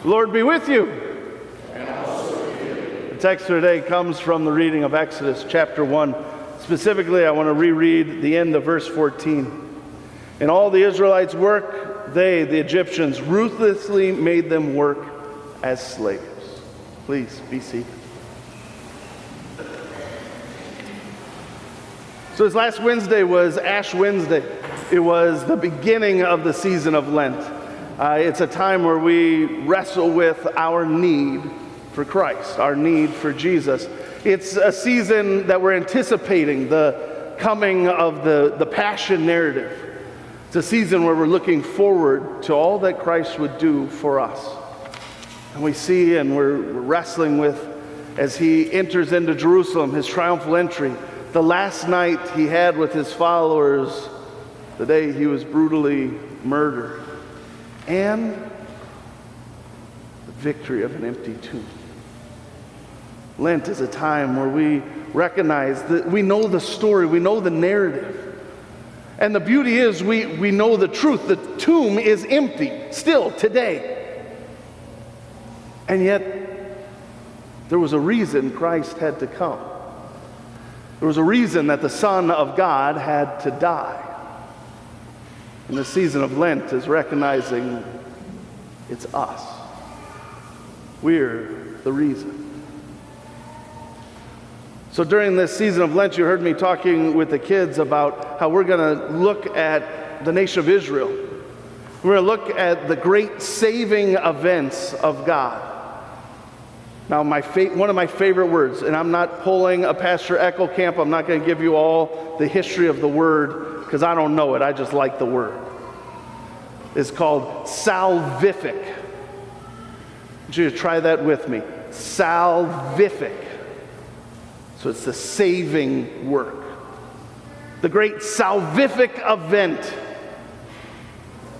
Lord be with you. And also with you. The text for today comes from the reading of Exodus chapter 1. Specifically, I want to reread the end of verse 14. And all the Israelites' work, they, the Egyptians, ruthlessly made them work as slaves. Please be seated. So this last Wednesday was Ash Wednesday. It was the beginning of the season of Lent. It's a time where we wrestle with our need for Christ, our need for Jesus. It's a season that we're anticipating the coming of the Passion narrative. It's a season where we're looking forward to all that Christ would do for us. And we see and we're wrestling with, as he enters into Jerusalem, his triumphal entry, the last night he had with his followers, the day he was brutally murdered, and the victory of an empty tomb. Lent is a time where we recognize that we know the story, we know the narrative. And the beauty is we know the truth. The tomb is empty still today. And yet, there was a reason Christ had to come. There was a reason that the Son of God had to die. And the season of Lent is recognizing it's us. We're the reason. So during this season of Lent, you heard me talking with the kids about how we're going to look at the nation of Israel. We're going to look at the great saving events of God. Now, one of my favorite words, and I'm not pulling a Pastor Eckelkamp, I'm not going to give you all the history of the word, because I don't know it, I just like the word. It's called salvific. I want you to try that with me. Salvific. So it's the saving work. The great salvific event.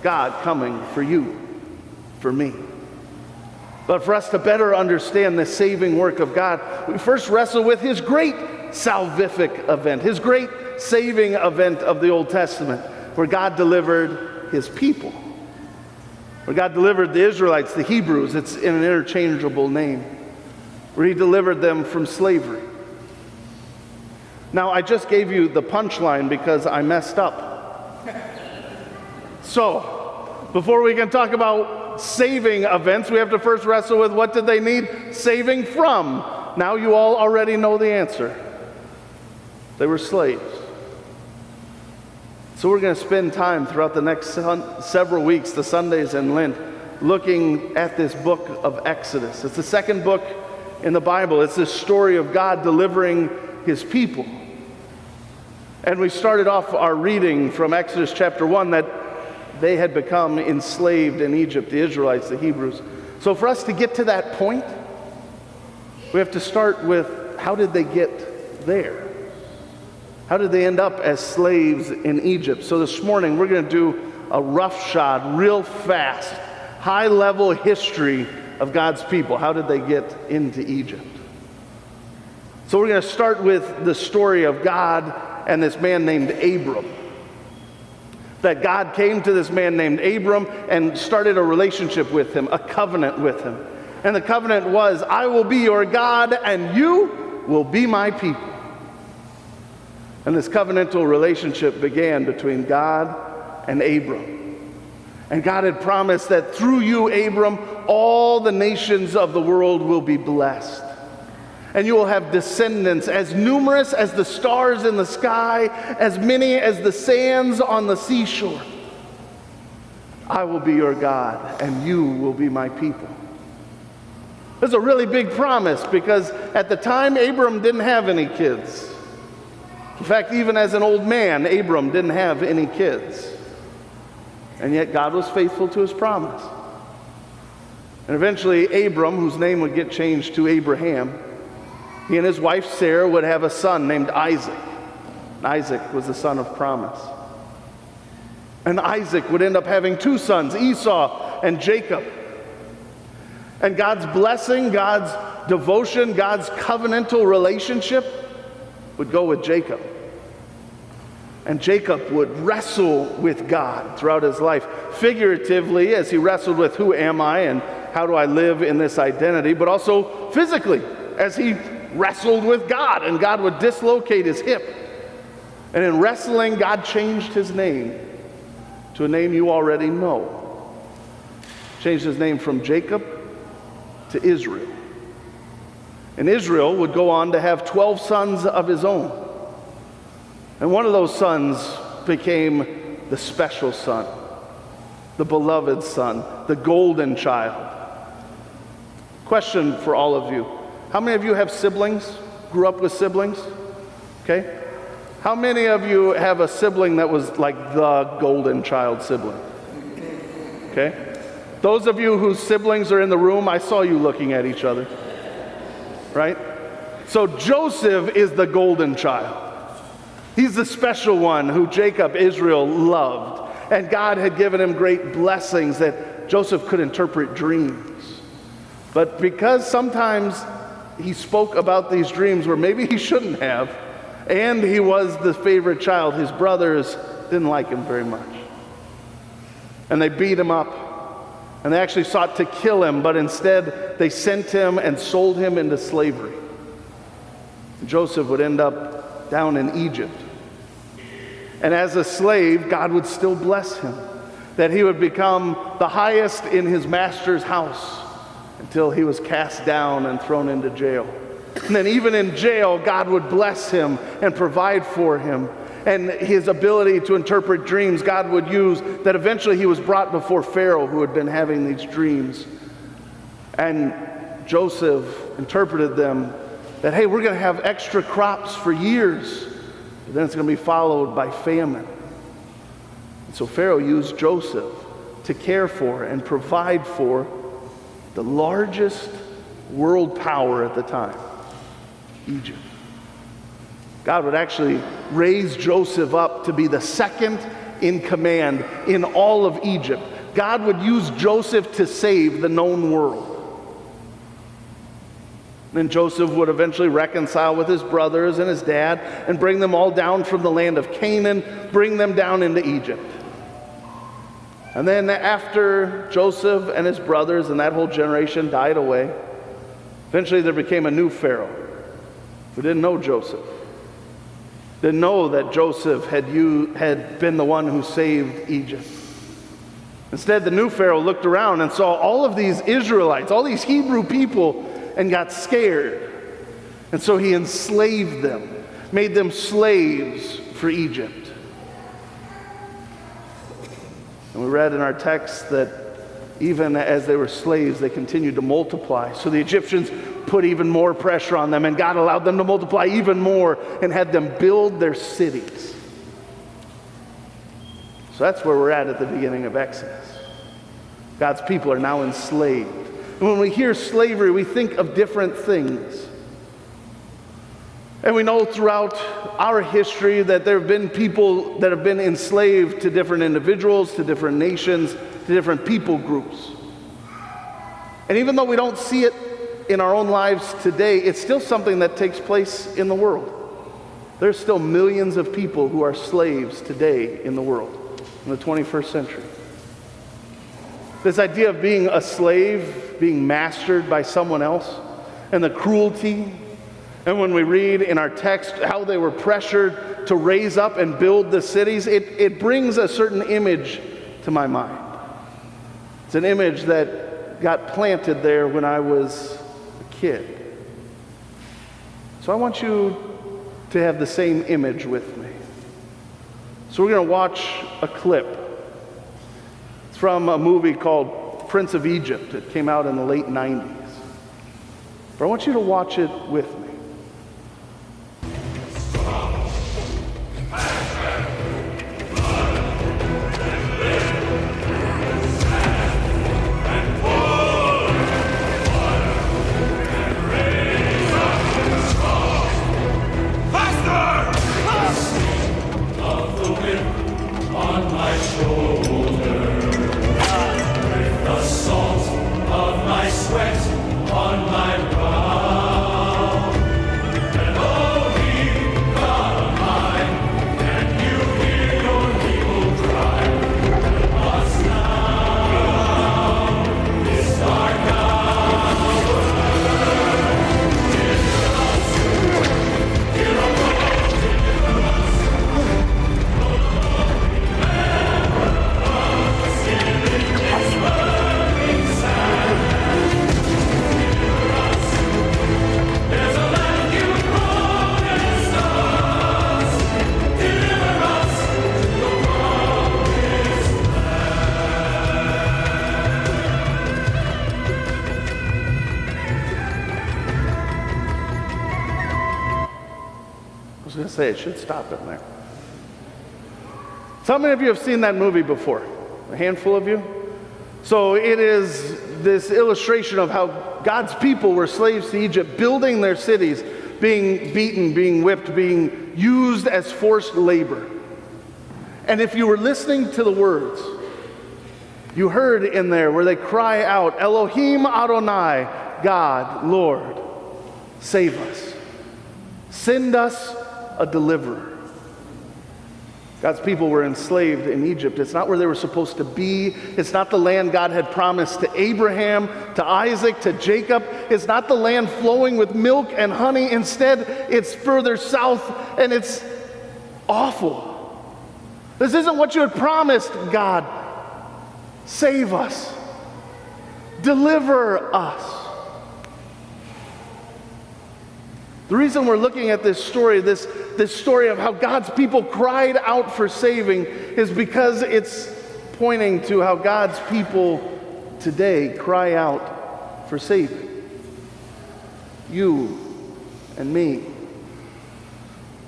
God coming for you, for me. But for us to better understand the saving work of God, we first wrestle with his great salvific event, his great saving event of the Old Testament, where God delivered his people. Where God delivered the Israelites, the Hebrews, it's in an interchangeable name, where he delivered them from slavery. Now, I just gave you the punchline because I messed up. So, before we can talk about saving events, we have to first wrestle with what did they need saving from? Now you all already know the answer. They were slaves. So we're going to spend time throughout the next several weeks, the Sundays in Lent, looking at this book of Exodus. It's the second book in the Bible. It's this story of God delivering his people. And we started off our reading from Exodus chapter 1 that they had become enslaved in Egypt, the Israelites, the Hebrews. So for us to get to that point, we have to start with how did they get there? How did they end up as slaves in Egypt? So this morning we're going to do a roughshod, real fast, high-level history of God's people. How did they get into Egypt? So we're going to start with the story of God and this man named Abram. That God came to this man named Abram and started a relationship with him, a covenant with him. And the covenant was, I will be your God and you will be my people. And this covenantal relationship began between God and Abram. And God had promised that through you, Abram, all the nations of the world will be blessed. And you will have descendants as numerous as the stars in the sky, as many as the sands on the seashore. I will be your God, and you will be my people. This is a really big promise because at the time, Abram didn't have any kids. In fact, even as an old man, Abram didn't have any kids. And yet God was faithful to his promise. And eventually, Abram, whose name would get changed to Abraham, he and his wife Sarah would have a son named Isaac. Isaac was the son of promise. And Isaac would end up having two sons, Esau and Jacob. And God's blessing, God's devotion, God's covenantal relationship would go with Jacob. And Jacob would wrestle with God throughout his life, figuratively as he wrestled with who am I and how do I live in this identity, but also physically as he wrestled with God, and God would dislocate his hip. And in wrestling, God changed his name to a name you already know. Changed his name from Jacob to Israel. And Israel would go on to have 12 sons of his own. And one of those sons became the special son, the beloved son, the golden child. Question for all of you. How many of you have siblings? Grew up with siblings? Okay. How many of you have a sibling that was like the golden child sibling? Okay. Those of you whose siblings are in the room, I saw you looking at each other. Right? So Joseph is the golden child. He's the special one who Jacob, Israel, loved. And God had given him great blessings that Joseph could interpret dreams. But because sometimes he spoke about these dreams where maybe he shouldn't have, and he was the favorite child, his brothers didn't like him very much. And they beat him up. And they actually sought to kill him, but instead they sent him and sold him into slavery. Joseph would end up down in Egypt. And as a slave, God would still bless him, that he would become the highest in his master's house until he was cast down and thrown into jail. And then even in jail, God would bless him and provide for him. And his ability to interpret dreams, God would use, that eventually he was brought before Pharaoh, who had been having these dreams. And Joseph interpreted them that, hey, we're going to have extra crops for years, but then it's going to be followed by famine. And so Pharaoh used Joseph to care for and provide for the largest world power at the time, Egypt. God would actually raise Joseph up to be the second in command in all of Egypt. God would use Joseph to save the known world. Then Joseph would eventually reconcile with his brothers and his dad and bring them all down from the land of Canaan, bring them down into Egypt. And then after Joseph and his brothers and that whole generation died away, eventually there became a new Pharaoh who didn't know Joseph. Didn't know that Joseph had been the one who saved Egypt. Instead, the new Pharaoh looked around and saw all of these Israelites, all these Hebrew people, and got scared. And so he enslaved them, made them slaves for Egypt. And we read in our text that even as they were slaves, they continued to multiply. So the Egyptians put even more pressure on them, and God allowed them to multiply even more and had them build their cities. So that's where we're at the beginning of Exodus. God's people are now enslaved. And when we hear slavery, we think of different things. And we know throughout our history that there have been people that have been enslaved to different individuals, to different nations, to different people groups. And even though we don't see it in our own lives today, it's still something that takes place in the world. There's still millions of people who are slaves today in the world, in the 21st century. This idea of being a slave, being mastered by someone else, and the cruelty. And when we read in our text how they were pressured to raise up and build the cities, it brings a certain image to my mind. It's an image that got planted there when I was a kid. So I want you to have the same image with me. So we're going to watch a clip. It's from a movie called Prince of Egypt. It came out in the late 90s. But I want you to watch it with me. Sweat on my brow. to say, it should stop in there. So how many of you have seen that movie before? A handful of you? So it is this illustration of how God's people were slaves to Egypt, building their cities, being beaten, being whipped, being used as forced labor. And if you were listening to the words, you heard in there where they cry out, Elohim Adonai, God, Lord, save us. Send us a deliverer. God's people were enslaved in Egypt. It's not where they were supposed to be. It's not the land God had promised to Abraham, to Isaac, to Jacob. It's not the land flowing with milk and honey. Instead, it's further south, and it's awful. This isn't what you had promised, God. Save us. Deliver us. The reason we're looking at this story, this story of how God's people cried out for saving, is because it's pointing to how God's people today cry out for saving. You and me.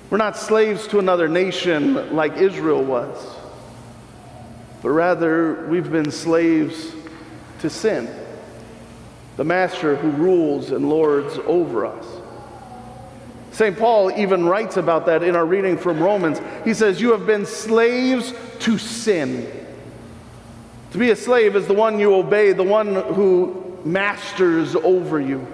We're not slaves to another nation like Israel was, but rather we've been slaves to sin, the master who rules and lords over us. St. Paul even writes about that in our reading from Romans. He says, you have been slaves to sin. To be a slave is the one you obey, the one who masters over you.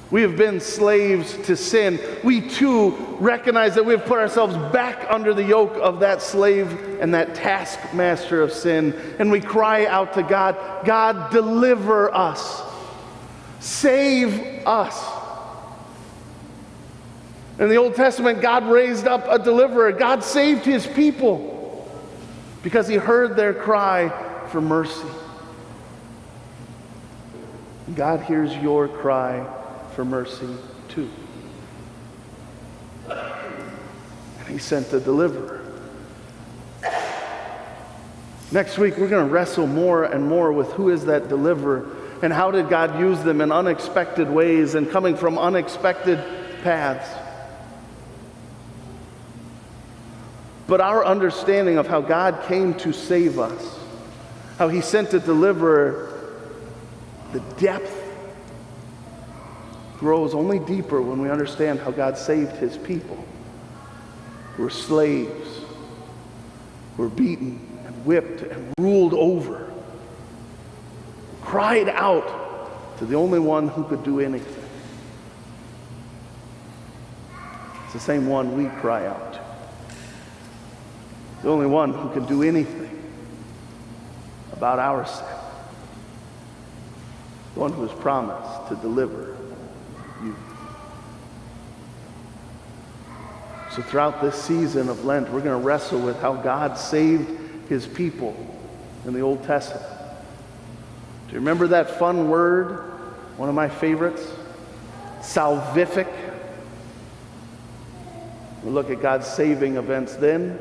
We have been slaves to sin. We too recognize that we have put ourselves back under the yoke of that slave and that taskmaster of sin. And we cry out to God, God, deliver us. Save us. In the Old Testament, God raised up a deliverer. God saved his people because he heard their cry for mercy. God hears your cry for mercy too. And he sent the deliverer. Next week, we're going to wrestle more and more with who is that deliverer and how did God use them in unexpected ways and coming from unexpected paths. But our understanding of how God came to save us, how he sent a deliverer, the depth grows only deeper when we understand how God saved his people who were slaves, who were beaten and whipped and ruled over, cried out to the only one who could do anything. It's the same one we cry out to. The only one who can do anything about our sin. The one who has promised to deliver you. So throughout this season of Lent, we're going to wrestle with how God saved his people in the Old Testament. Do you remember that fun word? One of my favorites? Salvific. We look at God's saving events then,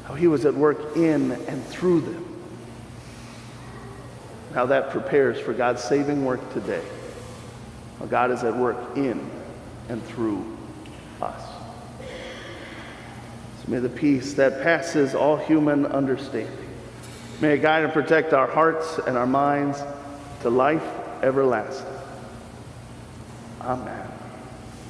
how he was at work in and through them. How that prepares for God's saving work today. How God is at work in and through us. So may the peace that passes all human understanding, may it guide and protect our hearts and our minds to life everlasting. Amen.